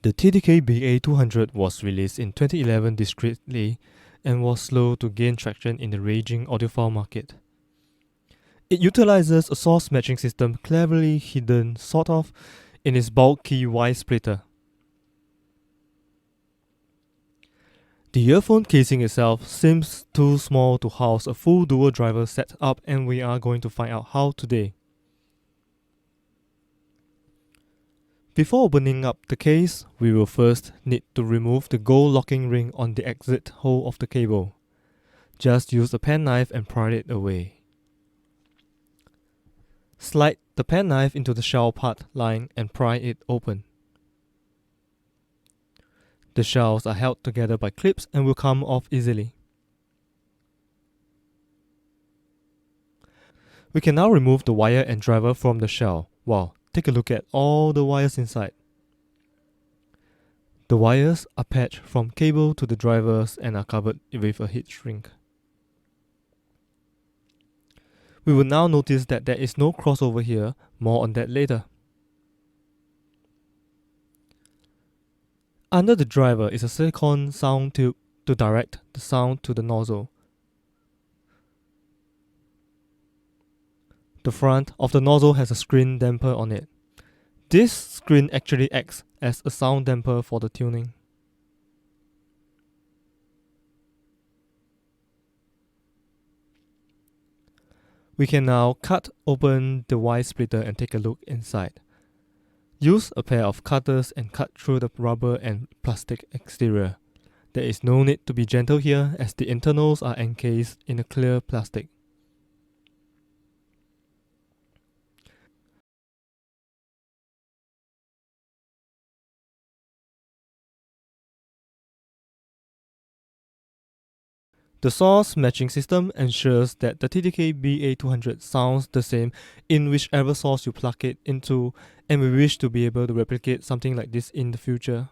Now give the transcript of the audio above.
The TDK BA200 was released in 2011 discreetly and was slow to gain traction in the raging audiophile market. It utilizes a source matching system cleverly hidden sort of in its bulky Y splitter. The earphone casing itself seems too small to house a full dual driver setup, and we are going to find out how today. Before opening up the case, we will first need to remove the gold locking ring on the exit hole of the cable. Just use a penknife and pry it away. Slide the penknife into the shell part line and pry it open. The shells are held together by clips and will come off easily. We can now remove the wire and driver from the shell. Wow, take a look at all the wires inside. The wires are patched from cable to the drivers and are covered with a heat shrink. We will now notice that there is no crossover here, more on that later. Under the driver is a silicone sound tube to direct the sound to the nozzle. The front of the nozzle has a screen damper on it. This screen actually acts as a sound damper for the tuning. We can now cut open the Y splitter and take a look inside. Use a pair of cutters and cut through the rubber and plastic exterior. There is no need to be gentle here as the internals are encased in a clear plastic. The source matching system ensures that the TDK BA200 sounds the same in whichever source you plug it into, and we wish to be able to replicate something like this in the future.